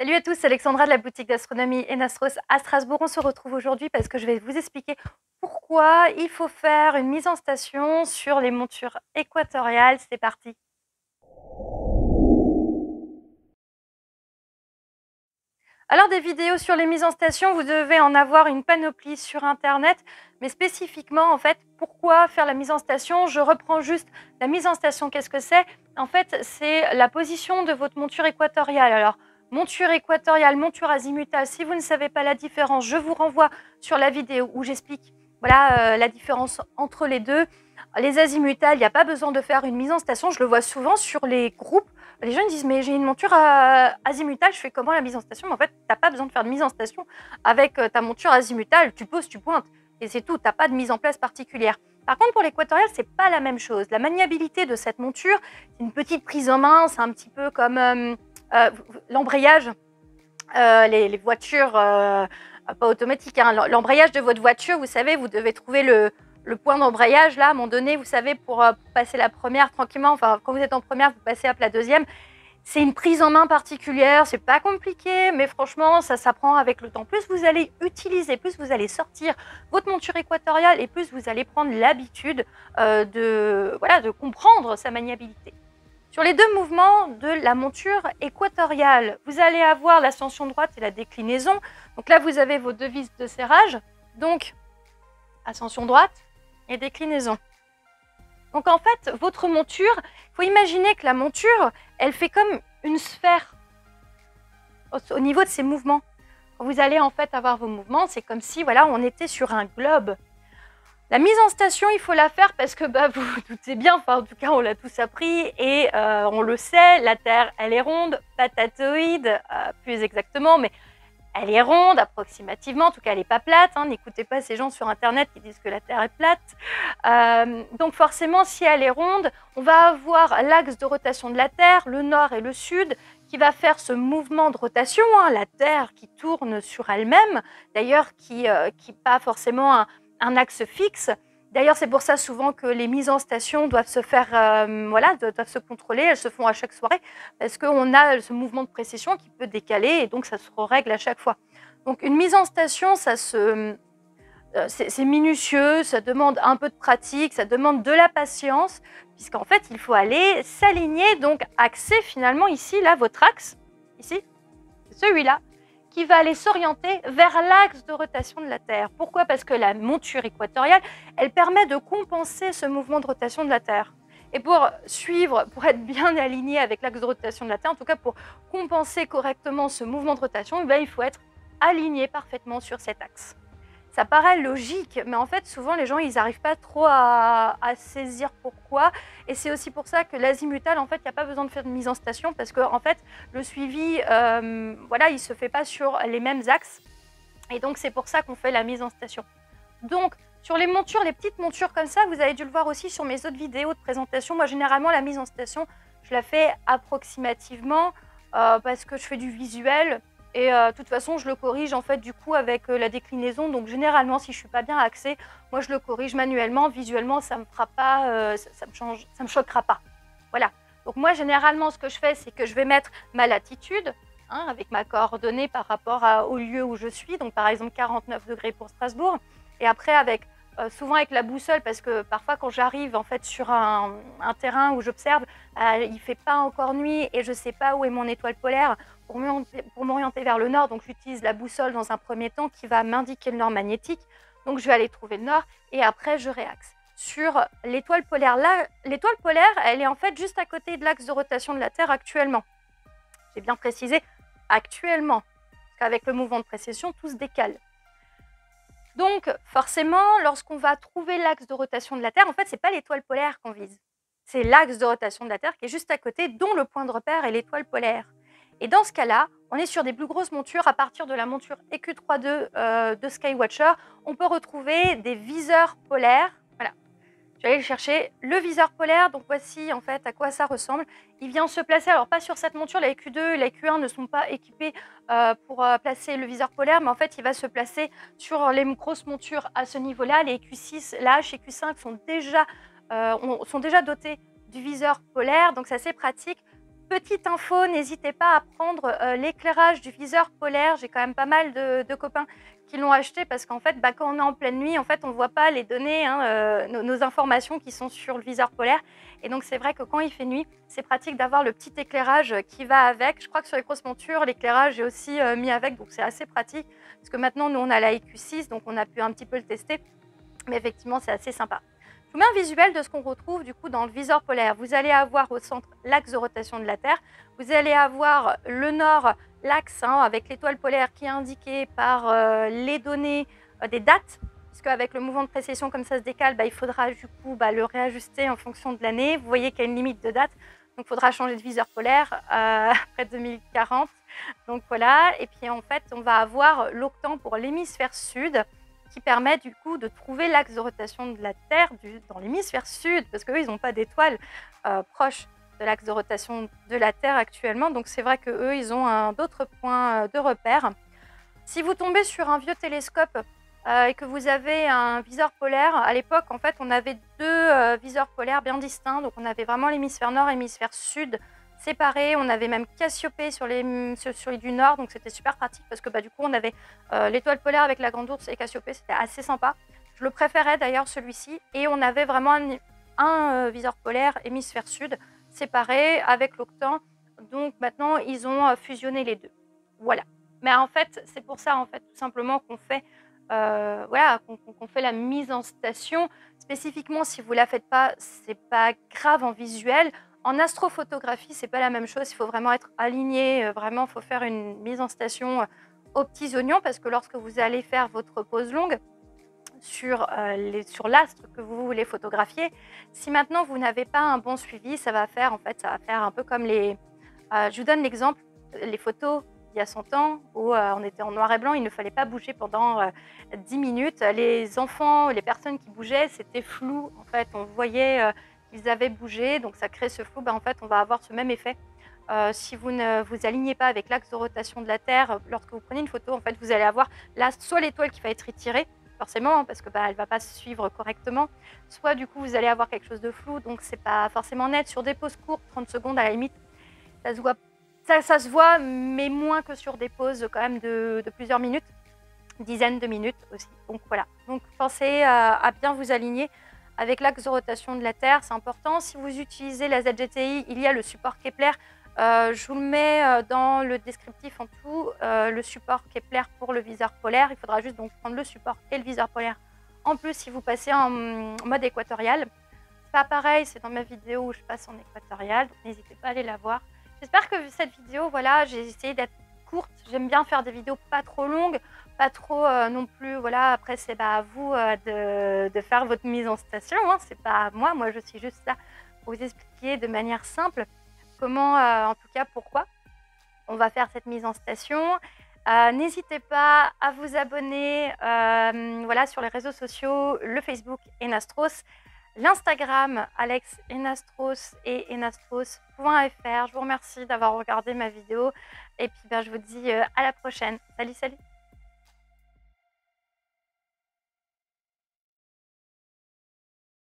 Salut à tous, c'est Alexandra de la boutique d'astronomie Enastros à Strasbourg. On se retrouve aujourd'hui parce que je vais vous expliquer pourquoi il faut faire une mise en station sur les montures équatoriales. C'est parti. Alors des vidéos sur les mises en station, vous devez en avoir une panoplie sur internet, mais spécifiquement en fait, pourquoi faire la mise en station? Je reprends juste la mise en station, qu'est-ce que c'est? En fait, c'est la position de votre monture équatoriale. Alors, monture équatoriale, monture azimutale, si vous ne savez pas la différence, je vous renvoie sur la vidéo où j'explique voilà, la différence entre les deux. Les azimutales, il n'y a pas besoin de faire une mise en station, je le vois souvent sur les groupes. Les gens disent mais j'ai une monture azimutale, je fais comment la mise en station? Mais en fait, tu n'as pas besoin de faire de mise en station avec ta monture azimutale, tu poses, tu pointes et c'est tout, tu n'as pas de mise en place particulière. Par contre, pour l'équatorial, c'est pas la même chose. La maniabilité de cette monture, c'est une petite prise en main, c'est un petit peu comme l'embrayage, les voitures pas automatiques, hein, l'embrayage de votre voiture, vous savez, vous devez trouver le point d'embrayage là, à un moment donné, vous savez, pour passer la première tranquillement, enfin quand vous êtes en première, vous passez à la deuxième. C'est une prise en main particulière, c'est pas compliqué, mais franchement, ça s'apprend avec le temps. Plus vous allez utiliser, plus vous allez sortir votre monture équatoriale et plus vous allez prendre l'habitude de comprendre sa maniabilité. Sur les deux mouvements de la monture équatoriale, vous allez avoir l'ascension droite et la déclinaison. Donc là, vous avez vos deux vis de serrage, donc ascension droite et déclinaison. Donc en fait, votre monture, il faut imaginer que la monture, elle fait comme une sphère au niveau de ses mouvements. Quand vous allez en fait avoir vos mouvements, c'est comme si voilà, on était sur un globe. La mise en station, il faut la faire parce que vous vous doutez bien, enfin en tout cas on l'a tous appris et on le sait, la Terre elle est ronde, patatoïde plus exactement, mais elle est ronde approximativement, en tout cas elle n'est pas plate, hein. N'écoutez pas ces gens sur internet qui disent que la Terre est plate. Donc forcément si elle est ronde, on va avoir l'axe de rotation de la Terre, le nord et le sud, qui va faire ce mouvement de rotation, hein, la Terre qui tourne sur elle-même, d'ailleurs qui pas forcément un axe fixe. D'ailleurs, c'est pour ça souvent que les mises en station doivent se faire, doivent se contrôler. Elles se font à chaque soirée parce qu'on a ce mouvement de précession qui peut décaler et donc ça se règle à chaque fois. Donc une mise en station, c'est minutieux, ça demande un peu de pratique, ça demande de la patience puisqu'en fait, il faut aller s'aligner, donc axer finalement ici, là, votre axe, ici, c'est celui-là, qui va aller s'orienter vers l'axe de rotation de la Terre. Pourquoi? Parce que la monture équatoriale, elle permet de compenser ce mouvement de rotation de la Terre. Et pour suivre, pour être bien aligné avec l'axe de rotation de la Terre, en tout cas pour compenser correctement ce mouvement de rotation, il faut être aligné parfaitement sur cet axe. Ça paraît logique, mais en fait, souvent, les gens, ils n'arrivent pas trop à saisir pourquoi. Et c'est aussi pour ça que l'azimutal, en fait, il n'y a pas besoin de faire de mise en station parce que, en fait, le suivi, il ne se fait pas sur les mêmes axes. Et donc, c'est pour ça qu'on fait la mise en station. Donc, sur les montures, les petites montures comme ça, vous avez dû le voir aussi sur mes autres vidéos de présentation. Moi, généralement, la mise en station, je la fais approximativement parce que je fais du visuel. Et de toute façon, je le corrige en fait du coup avec la déclinaison. Donc généralement, si je suis pas bien axée, moi je le corrige manuellement. Visuellement, ça me fera pas, ça me choquera pas. Voilà. Donc moi généralement, ce que je fais, c'est que je vais mettre ma latitude avec ma coordonnée par rapport au lieu où je suis. Donc par exemple 49 degrés pour Strasbourg. Et après avec souvent avec la boussole, parce que parfois quand j'arrive en fait sur un terrain où j'observe, il fait pas encore nuit et je sais pas où est mon étoile polaire. Pour m'orienter vers le nord, donc j'utilise la boussole dans un premier temps qui va m'indiquer le nord magnétique. Donc je vais aller trouver le nord et après je réaxe. Sur l'étoile polaire, là, l'étoile polaire, elle est en fait juste à côté de l'axe de rotation de la Terre actuellement. J'ai bien précisé actuellement, parce qu'avec le mouvement de précession, tout se décale. Donc forcément, lorsqu'on va trouver l'axe de rotation de la Terre, en fait, c'est pas l'étoile polaire qu'on vise. C'est l'axe de rotation de la Terre qui est juste à côté, dont le point de repère est l'étoile polaire. Et dans ce cas-là, on est sur des plus grosses montures. À partir de la monture EQ32 de Skywatcher, on peut retrouver des viseurs polaires. Voilà, je vais aller chercher le viseur polaire. Donc voici en fait à quoi ça ressemble. Il vient se placer, alors pas sur cette monture, la EQ2 et la EQ1 ne sont pas équipés pour placer le viseur polaire, mais en fait il va se placer sur les grosses montures à ce niveau-là. Les EQ6, la H et EQ5 sont déjà dotés du viseur polaire, donc c'est assez pratique. Petite info, n'hésitez pas à prendre l'éclairage du viseur polaire. J'ai quand même pas mal de copains qui l'ont acheté parce qu'en fait, quand on est en pleine nuit, en fait, on ne voit pas les données, hein, nos informations qui sont sur le viseur polaire. Et donc, c'est vrai que quand il fait nuit, c'est pratique d'avoir le petit éclairage qui va avec. Je crois que sur les grosses montures, l'éclairage est aussi mis avec, donc c'est assez pratique. Parce que maintenant, nous, on a la IQ6, donc on a pu un petit peu le tester. Mais effectivement, c'est assez sympa. Je vous mets un visuel de ce qu'on retrouve du coup dans le viseur polaire. Vous allez avoir au centre l'axe de rotation de la Terre. Vous allez avoir le nord, l'axe avec l'étoile polaire qui est indiquée par les données des dates. Puisque avec le mouvement de précession, comme ça se décale, il faudra du coup le réajuster en fonction de l'année. Vous voyez qu'il y a une limite de date. Donc, il faudra changer de viseur polaire après 2040. Donc, voilà. Et puis, en fait, on va avoir l'octant pour l'hémisphère sud qui permet du coup de trouver l'axe de rotation de la Terre dans l'hémisphère sud, parce qu'eux, ils n'ont pas d'étoiles proches de l'axe de rotation de la Terre actuellement. Donc, c'est vrai qu'eux, ils ont d'autres points de repère. Si vous tombez sur un vieux télescope et que vous avez un viseur polaire, à l'époque, en fait, on avait deux viseurs polaires bien distincts. Donc, on avait vraiment l'hémisphère nord et l'hémisphère sud séparés. On avait même Cassiopée sur les du nord, donc c'était super pratique parce que du coup, on avait l'étoile polaire avec la grande ours et Cassiopée, c'était assez sympa. Je le préférais d'ailleurs celui-ci. Et on avait vraiment un viseur polaire hémisphère sud séparé avec l'octant. Donc maintenant, ils ont fusionné les deux. Voilà. Mais en fait, c'est pour ça, en fait, tout simplement qu'on fait, qu'on fait la mise en station. Spécifiquement, si vous ne la faites pas, c'est pas grave en visuel. En astrophotographie, c'est pas la même chose. Il faut vraiment être aligné. Vraiment, il faut faire une mise en station aux petits oignons parce que lorsque vous allez faire votre pause longue sur l'astre que vous voulez photographier, si maintenant vous n'avez pas un bon suivi, ça va faire un peu comme les. Je vous donne l'exemple, les photos il y a 100 ans où on était en noir et blanc, il ne fallait pas bouger pendant 10 minutes. Les enfants, les personnes qui bougeaient, c'était flou. En fait, on voyait qu'ils avaient bougé, donc ça crée ce flou. En fait, on va avoir ce même effet. Si vous ne vous alignez pas avec l'axe de rotation de la Terre, lorsque vous prenez une photo, en fait, vous allez avoir soit l'étoile qui va être étirée, forcément, parce que elle va pas se suivre correctement, soit du coup, vous allez avoir quelque chose de flou, donc c'est pas forcément net. Sur des pauses courtes, 30 secondes à la limite, ça se voit. Ça se voit, mais moins que sur des pauses quand même de plusieurs minutes, dizaines de minutes aussi. Donc voilà. Donc pensez à bien vous aligner avec l'axe de rotation de la Terre, c'est important. Si vous utilisez la ZGTI, il y a le support Kepler. Je vous le mets dans le descriptif en tout, le support Kepler pour le viseur polaire. Il faudra juste donc prendre le support et le viseur polaire. En plus, si vous passez en mode équatorial, c'est pas pareil, c'est dans ma vidéo où je passe en équatorial, donc n'hésitez pas à aller la voir. J'espère que cette vidéo, voilà, j'ai essayé d'être courte. J'aime bien faire des vidéos pas trop longues, pas trop non plus. Voilà, après, c'est à vous de faire votre mise en station. Hein, c'est pas à moi. Moi, je suis juste là pour vous expliquer de manière simple comment, en tout cas, pourquoi on va faire cette mise en station. N'hésitez pas à vous abonner voilà, sur les réseaux sociaux, le Facebook Enastros, l'Instagram Alex Enastros et enastros.fr. Je vous remercie d'avoir regardé ma vidéo et puis je vous dis à la prochaine. Salut, salut!